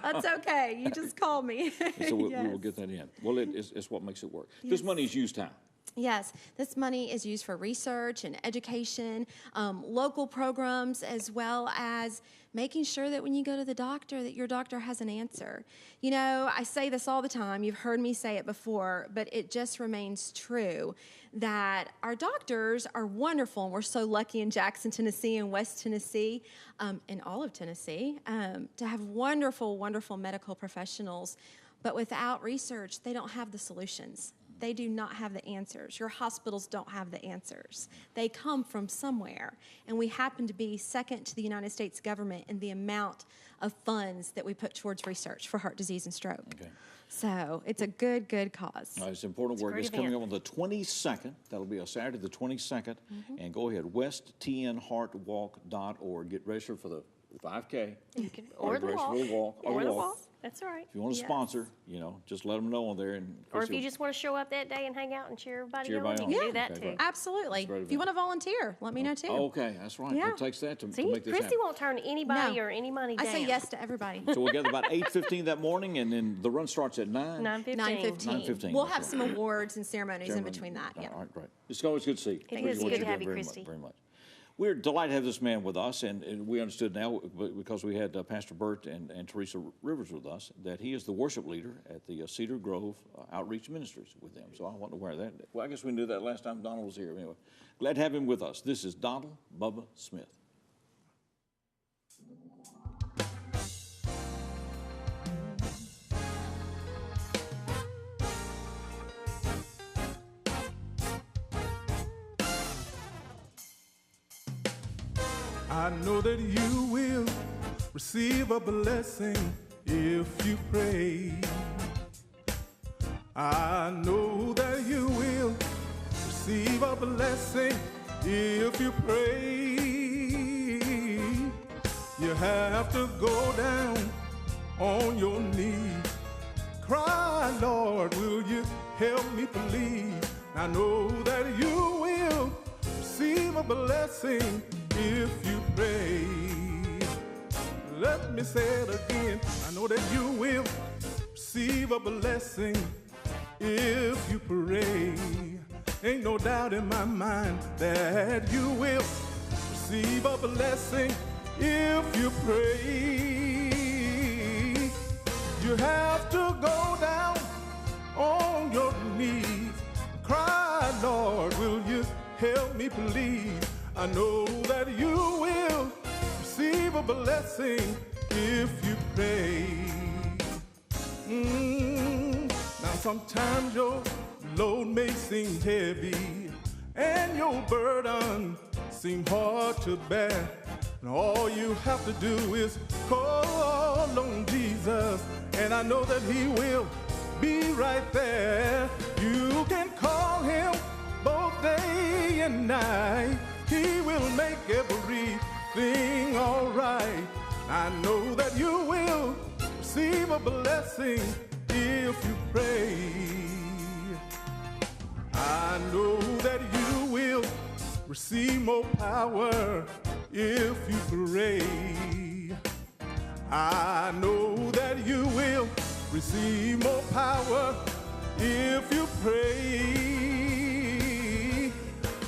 That's okay. You just call me. So we will get that in. Well, it's what makes it work. Yes. This money is used how? Yes, this money is used for research and education, local programs, as well as making sure that when you go to the doctor that your doctor has an answer. I say this all the time. You've heard me say it before, but it just remains true that our doctors are wonderful, and we're so lucky in Jackson, Tennessee, and West Tennessee, and all of Tennessee, to have wonderful, wonderful medical professionals. But without research, they don't have the solutions. They do not have the answers. Your hospitals don't have the answers. They come from somewhere, and we happen to be second to the United States government in the amount of funds that we put towards research for heart disease and stroke. Okay. So it's a good cause. It's important work. It's coming up on the 22nd. That'll be a Saturday, the 22nd. And go ahead, WestTNHeartWalk.org. Get registered for the 5K. Or the walk. Or the walk. That's right. If you want to sponsor, just let them know on there. Or if you just want to show up that day and hang out and cheer everybody on, you can do that too. Absolutely. If you want to volunteer, let me know too. Okay, that's right. It takes that to make this happen. Christy won't turn anybody or any money down. I say yes to everybody. So we'll get about 8:15 that morning, and then the run starts at 9? 9:15. We'll have some awards and ceremonies in between that. All right, great. It's always good to see you. It is good to have you, Christy. Very much. We're delighted to have this man with us, and we understood now, because we had Pastor Bert and Teresa Rivers with us, that he is the worship leader at the Cedar Grove Outreach Ministries with them. So I want to wear that. Well, I guess we knew that last time Donald was here. Anyway, glad to have him with us. This is Donald Bubba Smith. I know that you will receive a blessing if you pray. I know that you will receive a blessing if you pray. You have to go down on your knees. Cry, Lord, will you help me believe? I know that you will receive a blessing if you pray. Let me say it again. I know that you will receive a blessing if you pray. Ain't no doubt in my mind that you will receive a blessing if you pray. You have to go down on your knees. Cry, Lord, will you help me believe? I know that you will receive a blessing if you pray. Now sometimes your load may seem heavy and your burden seem hard to bear. And all you have to do is call on Jesus, and I know that he will be right there. You can call him both day and night. He will make everything all right. I know that you will receive a blessing if you pray. I know that you will receive more power if you pray. I know that you will receive more power if you pray.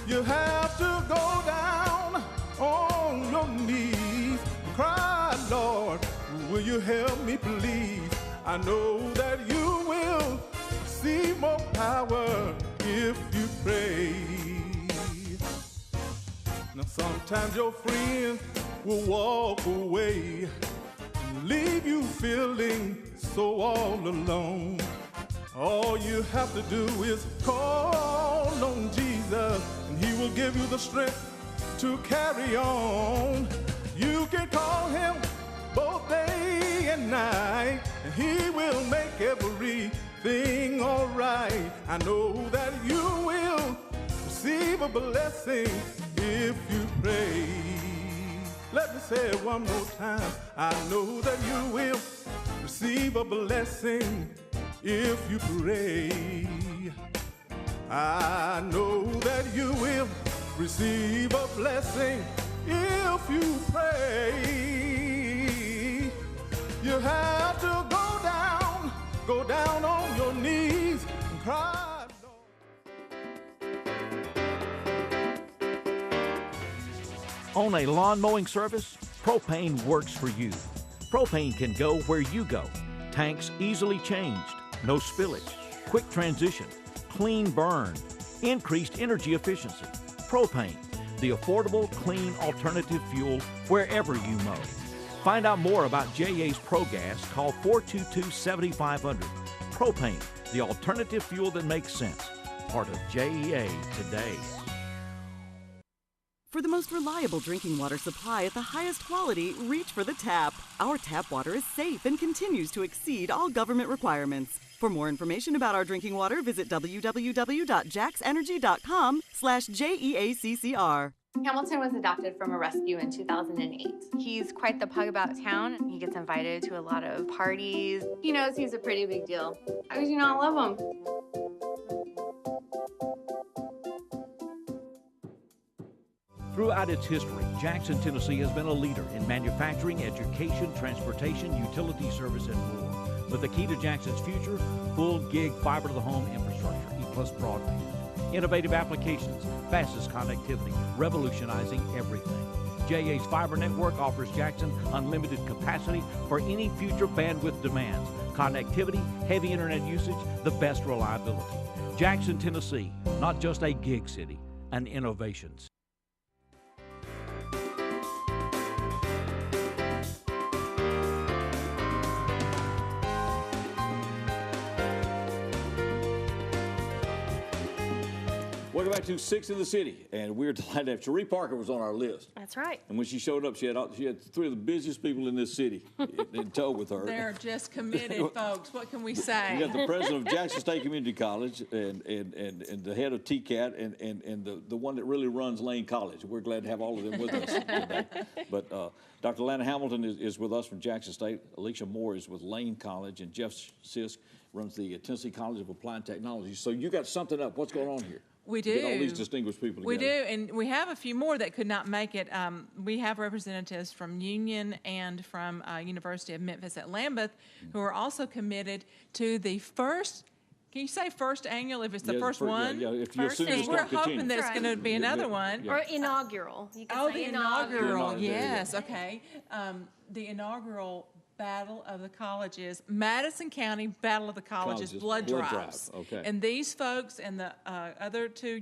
You have to go down on your knees and cry, Lord, will you help me please? I know that you will receive more power if you pray. Now sometimes your friends will walk away and leave you feeling so all alone. All you have to do is call on Jesus and he will give you the strength to carry on. You can call him both day and night and he will make everything all right. I know that you will receive a blessing if you pray. Let me say it one more time. I know that you will receive a blessing if you pray. I know that you will receive a blessing if you pray. You have to go down on your knees and cry. On a lawn mowing service, propane works for you. Propane can go where you go. Tanks easily changed, no spillage, quick transition, clean burn, increased energy efficiency. Propane, the affordable, clean alternative fuel wherever you mow. Find out more about JA's ProGas. Call 422-7500. Propane, the alternative fuel that makes sense. Part of JEA today. For the most reliable drinking water supply at the highest quality, reach for the tap. Our tap water is safe and continues to exceed all government requirements. For more information about our drinking water, visit www.jaxenergy.com/JEACCR. Hamilton was adopted from a rescue in 2008. He's quite the pug about town. He gets invited to a lot of parties. He knows he's a pretty big deal. How could you not love him? Throughout its history, Jackson, Tennessee has been a leader in manufacturing, education, transportation, utility service, and more. But the key to Jackson's future, full gig fiber-to-the-home infrastructure, E+ broadband. Innovative applications, fastest connectivity, revolutionizing everything. JA's fiber network offers Jackson unlimited capacity for any future bandwidth demands. Connectivity, heavy internet usage, the best reliability. Jackson, Tennessee, not just a gig city, an innovation city. Welcome back to Six in the City, and we're delighted to have Cherie Parker was on our list. That's right. And when she showed up, she had three of the busiest people in this city in tow with her. They're just committed, folks. What can we say? You got the president of Jackson State Community College and the head of TCAT and the one that really runs Lane College. We're glad to have all of them with us today. But Dr. Lana Hamilton is with us from Jackson State. Alicia Moore is with Lane College, and Jeff Sisk runs the Tennessee College of Applied Technology. So you got something up. What's going on here? We do. Get all these distinguished people together. We do, and we have a few more that could not make it. We have representatives from Union and from University of Memphis at Lambeth who are also committed to the first. Can you say first annual if it's the first one? Yeah, if you assume it's we're hoping that it's going to be another one. Or inaugural. You can say the inaugural. Yes, okay. The inaugural Battle of the Colleges, Madison County Battle of the Colleges blood drives. Okay. And these folks and the other two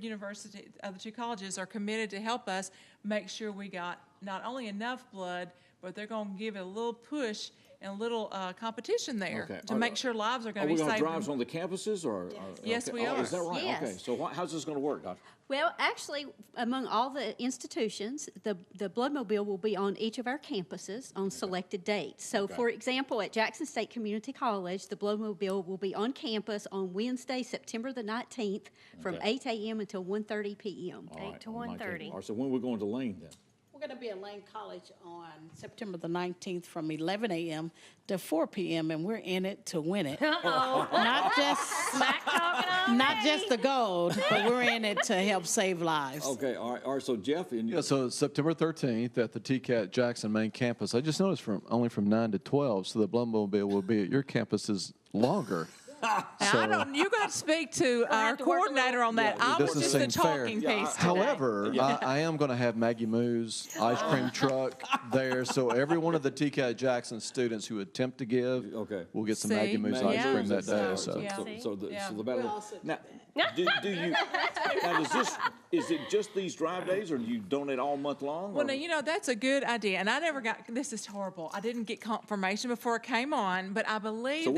colleges are committed to help us make sure we got not only enough blood, but they're going to give it a little push a little competition there to make sure lives are going to be saved. Are we going to drive on the campuses? Yes, we are. Is that right? Yes. Okay. So how's this going to work, Doctor? Well, actually, among all the institutions, the Bloodmobile will be on each of our campuses on selected dates. So, for example, at Jackson State Community College, the Bloodmobile will be on campus on Wednesday, September the 19th from 8 a.m. until 1:30 p.m. 8 to 1:30. All right, so when we're going to Lane then? We're going to be at Lane College on September the 19th from 11 a.m. to 4 p.m. and we're in it to win it. Not just the gold, but we're in it to help save lives. Okay, all right. So Jeff, so September 13th at the TCAT Jackson main campus. I just noticed only from 9 to 12, so the Bloodmobile will be at your campuses longer. Now, you got to speak to our coordinator on that. I was just the talking piece. However, I am going to have Maggie Moo's ice cream truck there, so every one of the TCAT Jackson students who attempt to give will get some Maggie Moo's ice cream that day. So the battle. Now, is it just these drive days, or do you donate all month long? Well, now, that's a good idea, and I never got. This is horrible. I didn't get confirmation before it came on, but I believe so.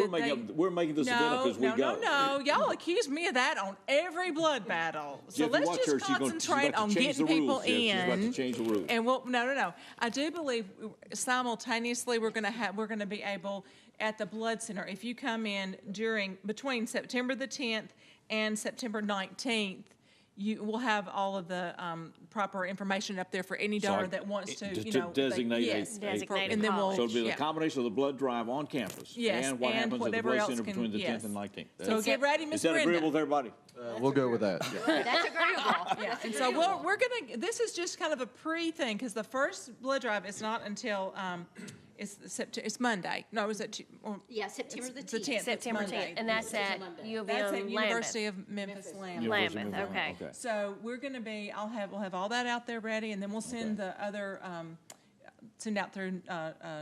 We're making this event up as we go. No, y'all accuse me of that on every blood battle. So let's just concentrate on getting people in. She's about to change the rules. And no. I do believe simultaneously we're going to be able at the blood center. If you come in between September the 10th and September 19th, you will have all of the proper information up there for any donor that wants to, designate and then we'll. So it'll be the combination of the blood drive on campus and what happens at the blood center between the 10th and 19th. So get ready, Miss Brenda. Is that agreeable with everybody? We'll go with that. That's agreeable. Yeah, and so we're gonna. This is just kind of a pre-thing because the first blood drive is not until. It's Monday. No, is it? September the 10th. The 10th. September 10th, and that's at U of M. That's at University of Memphis Lambeth. Lambeth, okay. So we're going to be. We'll have all that out there ready, and then we'll send the other. Send out through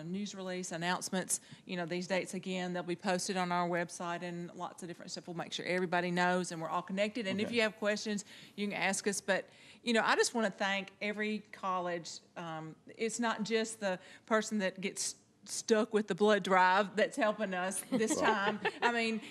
news release announcements. These dates again. They'll be posted on our website and lots of different stuff. We'll make sure everybody knows and we're all connected. And if you have questions, you can ask us. But I just want to thank every college. It's not just the person that gets stuck with the blood drive that's helping us this time. I mean,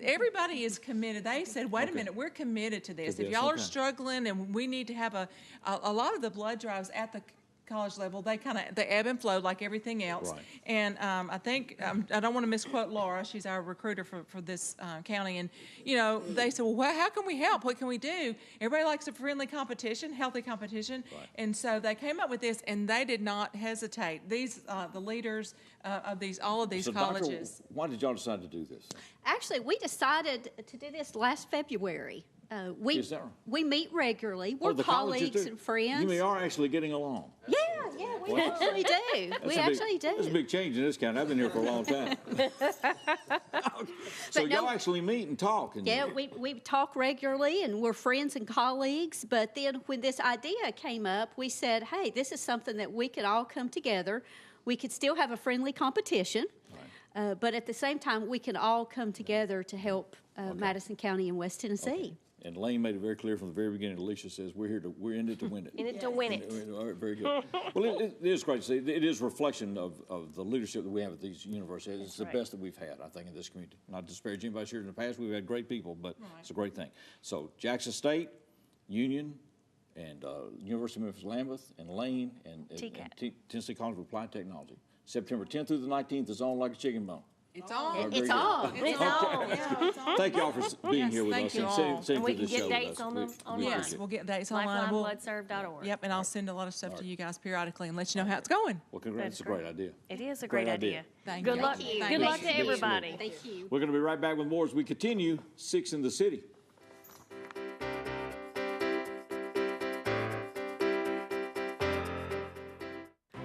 everybody is committed. They said, wait a minute, we're committed to this. If y'all are struggling and we need to have a lot of the blood drives at the college level, they ebb and flow like everything else. Right. And I think, I don't want to misquote Laura, she's our recruiter for this county, and they said, well, how can we help? What can we do? Everybody likes a friendly competition, healthy competition, and so they came up with this, and they did not hesitate. These, the leaders of all of these colleges. Doctor, why did y'all decide to do this? Actually, we decided to do this last February. We meet regularly. We're colleagues and friends. You are actually getting along. Yeah, we actually do. That's a big change in this county. I've been here for a long time. So y'all actually meet and talk. We talk regularly, and we're friends and colleagues. But then when this idea came up, we said, hey, this is something that we could all come together. We could still have a friendly competition. But at the same time, we can all come together to help Madison County and West Tennessee. And Lane made it very clear from the very beginning. Alicia says we're in it to win it. In it to win it. All right, very good. Well, it is great to see. It is a reflection of the leadership that we have at these universities. It's the best that we've had, I think, in this community. Not to disparage anybody here in the past. We've had great people, but it's a great thing. So Jackson State, Union, and University of Memphis Lambeth, and Lane, and Tennessee College of Applied Technology. September 10th through the 19th is on like a chicken bone. It's on. It's on. Thank y'all for being here with us and we can get dates on them online. Yes, we'll get dates online. LifelineBloodServe.org. Yep, and I'll send a lot of stuff to you guys periodically and let you know how it's going. Well, congrats. It's a great idea. It is a great idea. Thank you. Good luck. Good luck to everybody. Thank you. We're going to be right back with more as we continue 6 in the City.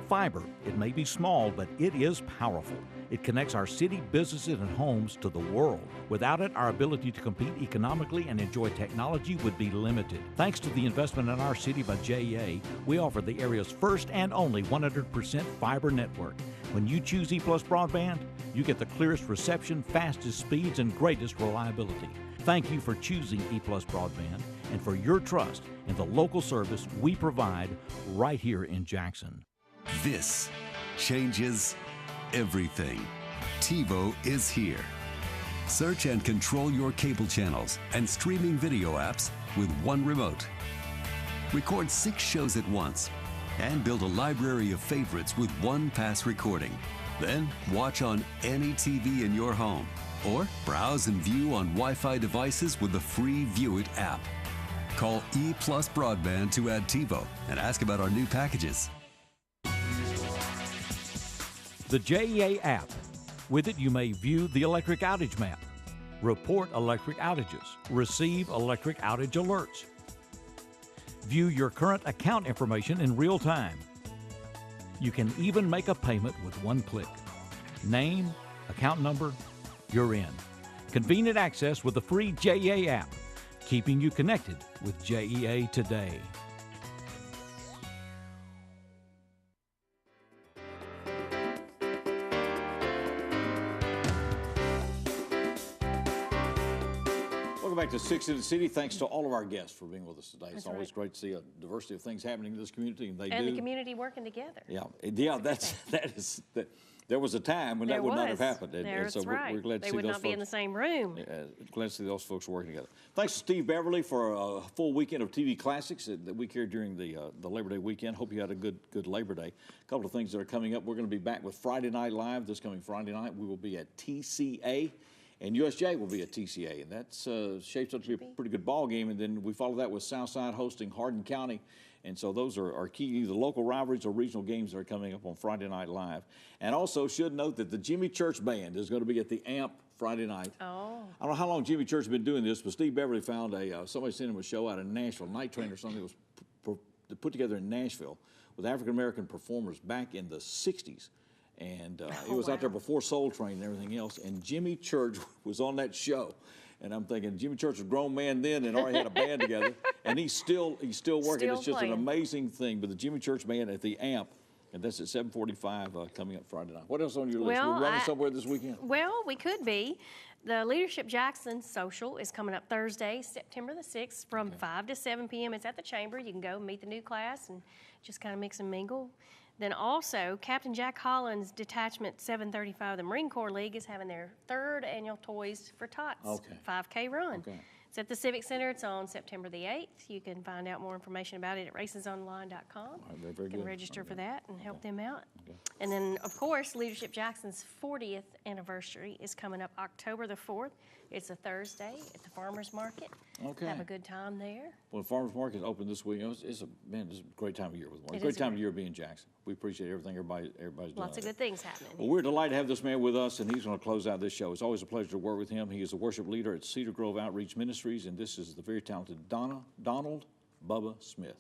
Fiber. It may be small, but it is powerful. It connects our city, businesses, and homes to the world. Without it, our ability to compete economically and enjoy technology would be limited. Thanks to the investment in our city by JEA, we offer the area's first and only 100% fiber network. When you choose E+ broadband, you get the clearest reception, fastest speeds, and greatest reliability. Thank you for choosing E+ broadband and for your trust in the local service we provide right here in Jackson. This changes everything. TiVo is here. Search and control your cable channels and streaming video apps with one remote. Record 6 shows at once and build a library of favorites with one pass recording. Then watch on any TV in your home or browse and view on Wi-Fi devices with the free View It app. Call E+ Broadband to add TiVo and ask about our new packages. The JEA app. With it, you may view the electric outage map, report electric outages, receive electric outage alerts, view your current account information in real time. You can even make a payment with one click. Name, account number, you're in. Convenient access with the free JEA app, keeping you connected with JEA today. Back to 6 in the City. Thanks to all of our guests for being with us today. It's always great to see a diversity of things happening in this community, and they do. And the community working together. Yeah. There was a time when that would not have happened. That's so right. We're glad to they see would those not folks. be in the same room. Glad to see those folks working together. Thanks to Steve Beverly for a full weekend of TV classics that we carried during the Labor Day weekend. Hope you had a good Labor Day. A couple of things that are coming up. We're going to be back with Friday Night Live this coming Friday night. We will be at TCA. And USJ will be at TCA, and that's shapes up to be a pretty good ball game. And then we follow that with Southside hosting Hardin County. And so those are key, either local rivalries or regional games that are coming up on Friday Night Live. And also should note that the Jimmy Church Band is going to be at the AMP Friday night. Oh. I don't know how long Jimmy Church has been doing this, but Steve Beverly found somebody sent him a show out in Nashville, Night Train or something that was put together in Nashville with African-American performers back in the 60s. And it was out there before Soul Train and everything else. And Jimmy Church was on that show. And I'm thinking, Jimmy Church was a grown man then and already had a band together. And he's still working. It's just an amazing thing. But the Jimmy Church Band at the AMP, and that's at 7:45 coming up Friday night. What else on your list? We're running somewhere this weekend? Well, we could be. The Leadership Jackson Social is coming up Thursday, September the 6th from 5 to 7 p.m. It's at the Chamber. You can go meet the new class and just kind of mix and mingle. Then also, Captain Jack Holland's Detachment 735 of the Marine Corps League is having their 3rd annual Toys for Tots 5K run. Okay. It's at the Civic Center. It's on September the 8th. You can find out more information about it at racesonline.com. You can register for that and help them out. And then, of course, Leadership Jackson's 40th anniversary is coming up October the 4th. It's a Thursday at the Farmers Market. Have a good time there. Well, the Farmers Market is open this week. It's a great time of year with Market. Great time of year being Jackson. We appreciate everything everybody's doing. Lots of good things happening. Well, we're delighted to have this man with us, and he's going to close out this show. It's always a pleasure to work with him. He is a worship leader at Cedar Grove Outreach Ministries, and this is the very talented Donald Bubba Smith.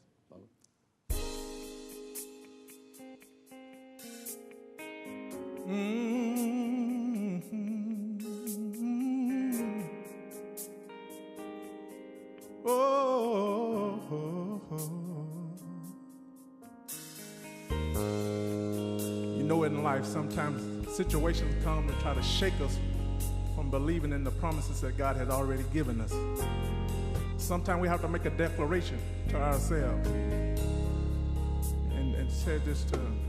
You know, in life, sometimes situations come to try to shake us from believing in the promises that God has already given us. Sometimes we have to make a declaration to ourselves and say this to them.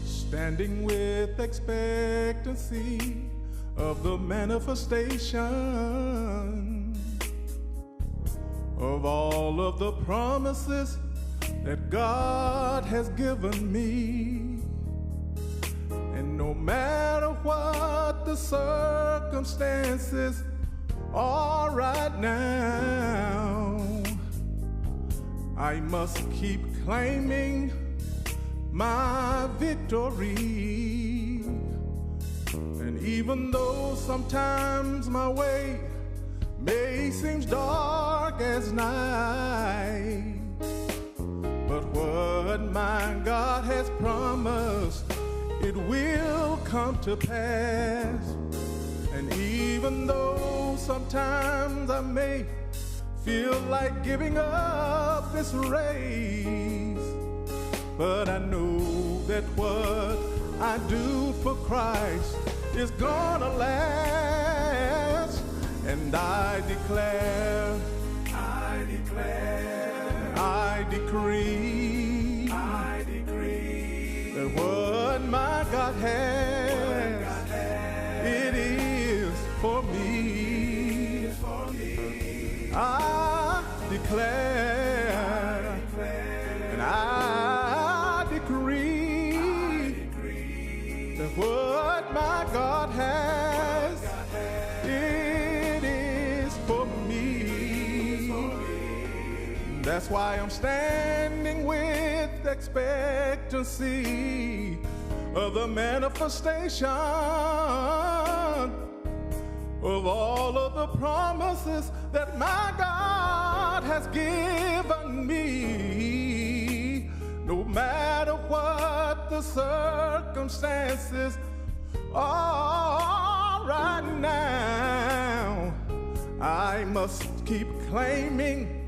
Standing with expectancy of the manifestation of all of the promises that God has given me. And no matter what the circumstances are right now, I must keep claiming my victory. And even though sometimes my way may seem dark as night, but what my God has promised, it will come to pass. And even though sometimes I may feel like giving up this race, but I know that what I do for Christ is gonna last. And I declare, I decree that what what my God has, it is for me. I declare and I decree that what my God has, it is for me. That's why I'm standing with expectancy of the manifestation of all of the promises that my God has given me. No matter what the circumstances are right now, I must keep claiming